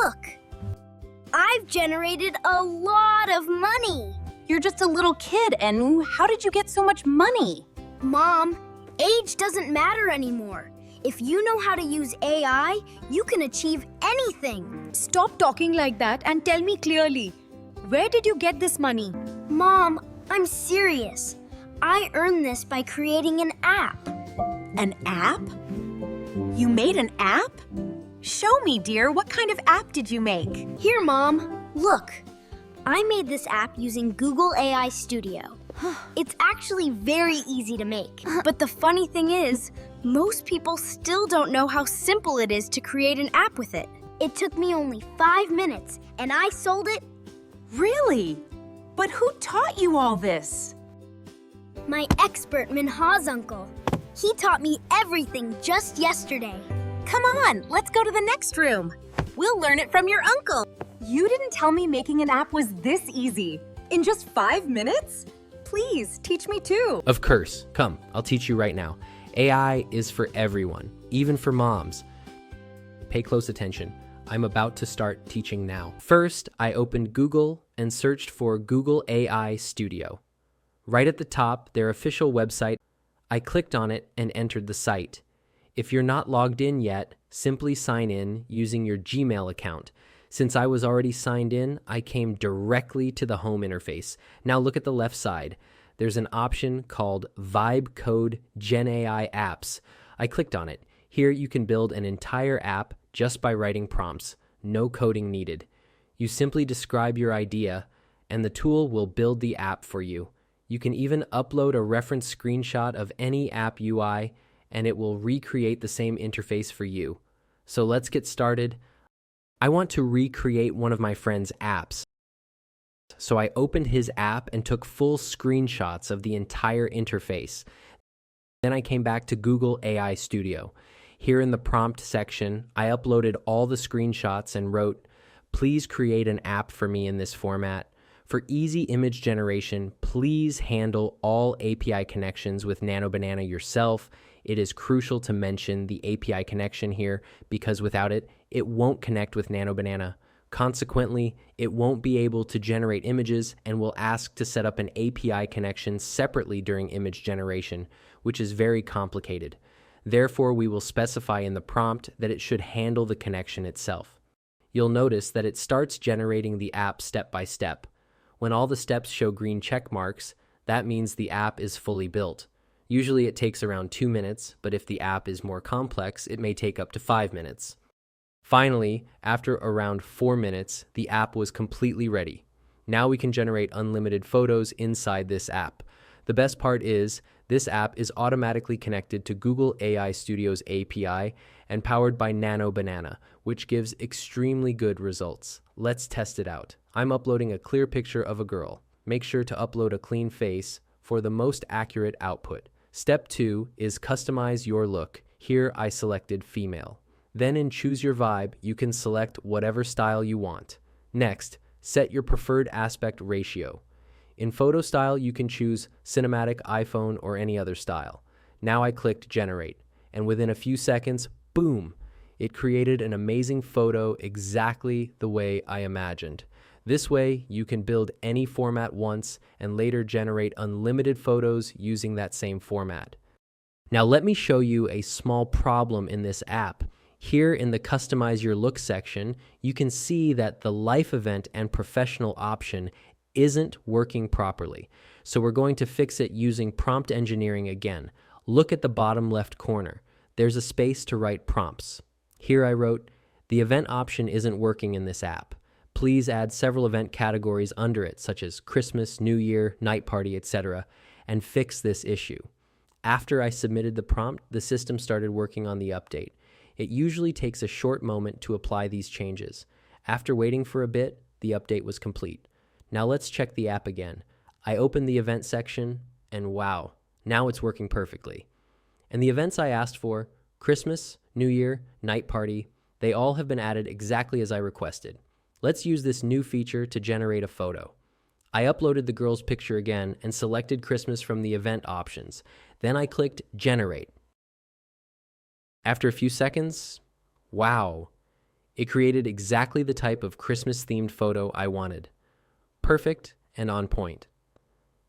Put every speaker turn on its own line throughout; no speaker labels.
Look! I've generated a lot of money.
You're just a little kid, and how did you get so much money?
Mom, age doesn't matter anymore. If you know how to use AI, you can achieve anything.
Stop talking like that and tell me clearly. Where did you get this money?
Mom, I'm serious. I earned this by creating an app.
An app? You made an app? Show me, dear. What kind of app did you make?
Here, Mom. Look. I made this app using Google AI Studio. It's actually very easy to make. But the funny thing is, most people still don't know how simple it is to create an app with it. It took me only 5 minutes, and I sold it.
Really? But who taught you all this?
My expert Minhaz uncle. He taught me everything just yesterday.
Come on, let's go to the next room. We'll learn it from your uncle. You didn't tell me making an app was this easy. In just 5 minutes? Please, teach me too.
Of course. Come, I'll teach you right now. AI is for everyone, even for moms. Pay close attention. I'm about to start teaching now. First, I opened Google and searched for Google AI Studio. Right at the top, their official website, I clicked on it and entered the site. If you're not logged in yet, simply sign in using your Gmail account. Since I was already signed in, I came directly to the home interface. Now look at the left side. There's an option called Vibe Code Gen AI Apps. I clicked on it. Here you can build an entire app just by writing prompts. No coding needed. You simply describe your idea, and the tool will build the app for you. You can even upload a reference screenshot of any app UI, and it will recreate the same interface for you. So let's get started. I want to recreate one of my friend's apps. So I opened his app and took full screenshots of the entire interface. Then I came back to Google AI Studio. Here in the prompt section, I uploaded all the screenshots and wrote, "Please create an app for me in this format. For easy image generation, please handle all API connections with Nano Banana yourself." It is crucial to mention the API connection here because without it, it won't connect with Nano Banana. Consequently, it won't be able to generate images and will ask to set up an API connection separately during image generation, which is very complicated. Therefore, we will specify in the prompt that it should handle the connection itself. You'll notice that it starts generating the app step by step. When all the steps show green check marks, that means the app is fully built. Usually it takes around 2 minutes, but if the app is more complex, it may take up to 5 minutes. Finally, after around 4 minutes, the app was completely ready. Now we can generate unlimited photos inside this app. The best part is, this app is automatically connected to Google AI Studio's API and powered by Nano Banana, which gives extremely good results. Let's test it out. I'm uploading a clear picture of a girl. Make sure to upload a clean face for the most accurate output. Step 2 is customize your look. Here I selected female. Then in Choose Your Vibe, you can select whatever style you want. Next, set your preferred aspect ratio. In photo style, you can choose cinematic, iPhone, or any other style. Now I clicked Generate, and within a few seconds, boom! It created an amazing photo exactly the way I imagined. This way, you can build any format once and later generate unlimited photos using that same format. Now let me show you a small problem in this app. Here in the Customize Your Look section, you can see that the Life Event and Professional option isn't working properly. So we're going to fix it using prompt engineering again. Look at the bottom left corner. There's a space to write prompts. Here I wrote, "The event option isn't working in this app. Please add several event categories under it, such as Christmas, New Year, night party, etc., and fix this issue." After I submitted the prompt, the system started working on the update. It usually takes a short moment to apply these changes. After waiting for a bit, the update was complete. Now let's check the app again. I opened the event section, and wow, now it's working perfectly. And the events I asked for, Christmas, New Year, night party, they all have been added exactly as I requested. Let's use this new feature to generate a photo. I uploaded the girl's picture again and selected Christmas from the event options. Then I clicked Generate. After a few seconds, wow, It created exactly the type of Christmas-themed photo I wanted. Perfect and on point.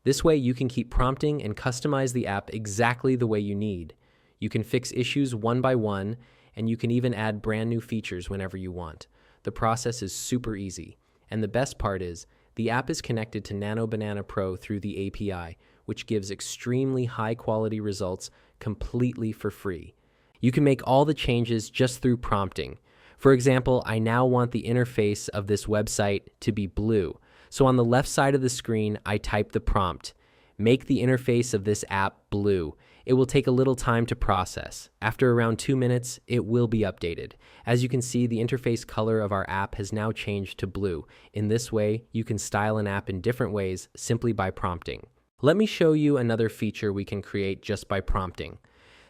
This way you can keep prompting and customize the app exactly the way you need. You can fix issues one by one, and you can even add brand new features whenever you want. The process is super easy. And the best part is, the app is connected to Nano Banana Pro through the API, which gives extremely high-quality results completely for free. You can make all the changes just through prompting. For example, I now want the interface of this website to be blue. So on the left side of the screen, I type the prompt, "Make the interface of this app blue." It will take a little time to process. After around 2 minutes, it will be updated. As you can see, the interface color of our app has now changed to blue. In this way, you can style an app in different ways simply by prompting. Let me show you another feature we can create just by prompting.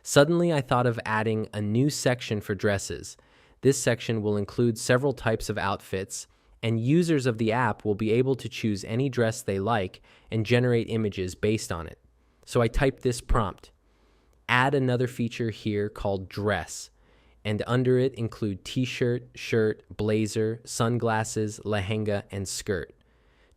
Suddenly, I thought of adding a new section for dresses. This section will include several types of outfits, and users of the app will be able to choose any dress they like and generate images based on it. So I typed this prompt. Add another feature here called dress, and under it include t-shirt, shirt, blazer, sunglasses, lehenga, and skirt.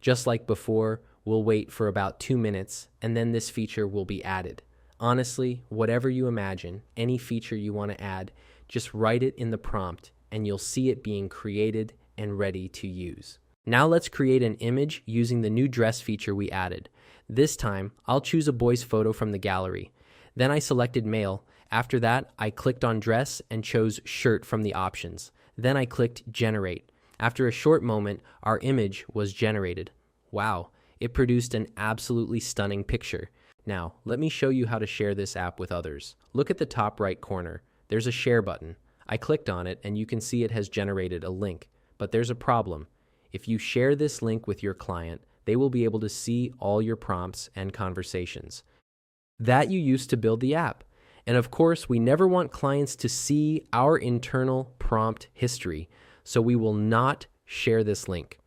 Just like before, we'll wait for about 2 minutes, and then this feature will be added. Honestly, whatever you imagine, any feature you want to add, just write it in the prompt, and you'll see it being created and ready to use. Now let's create an image using the new dress feature we added. This time, I'll choose a boy's photo from the gallery. Then I selected male. After that, I clicked on dress and chose shirt from the options. Then I clicked generate. After a short moment, our image was generated. Wow, it produced an absolutely stunning picture. Now, let me show you how to share this app with others. Look at the top right corner. There's a share button. I clicked on it and you can see it has generated a link. But there's a problem. If you share this link with your client, they will be able to see all your prompts and conversations that you used to build the app. And of course, we never want clients to see our internal prompt history, so we will not share this link.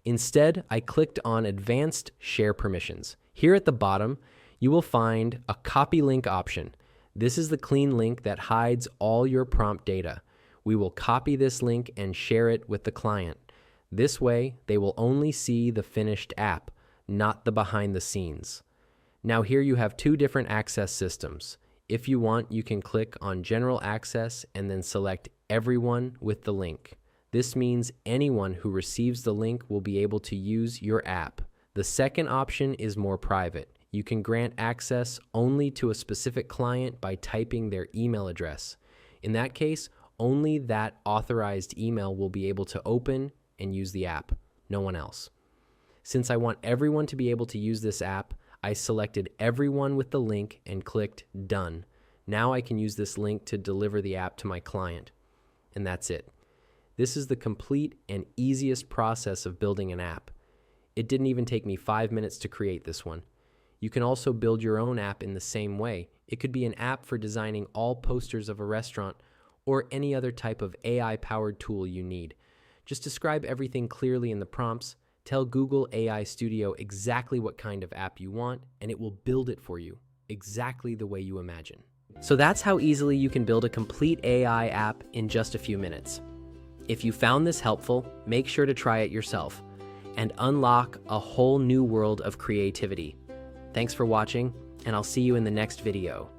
Instead, I clicked on Advanced Share Permissions. Here at the bottom, you will find a Copy Link option. This is the clean link that hides all your prompt data. We will copy this link and share it with the client. This way, they will only see the finished app, not the behind the scenes. Now here you have 2 different access systems. If you want, you can click on General Access and then select Everyone with the link. This means anyone who receives the link will be able to use your app. The second option is more private. You can grant access only to a specific client by typing their email address. In that case, only that authorized email will be able to open and use the app, no one else. Since I want everyone to be able to use this app, I selected everyone with the link and clicked Done. Now I can use this link to deliver the app to my client. And that's it. This is the complete and easiest process of building an app. It didn't even take me 5 minutes to create this one. You can also build your own app in the same way. It could be an app for designing all posters of a restaurant or any other type of AI-powered tool you need. Just describe everything clearly in the prompts, tell Google AI Studio exactly what kind of app you want, and it will build it for you, exactly the way you imagine. So that's how easily you can build a complete AI app in just a few minutes. If you found this helpful, make sure to try it yourself and unlock a whole new world of creativity. Thanks for watching, and I'll see you in the next video.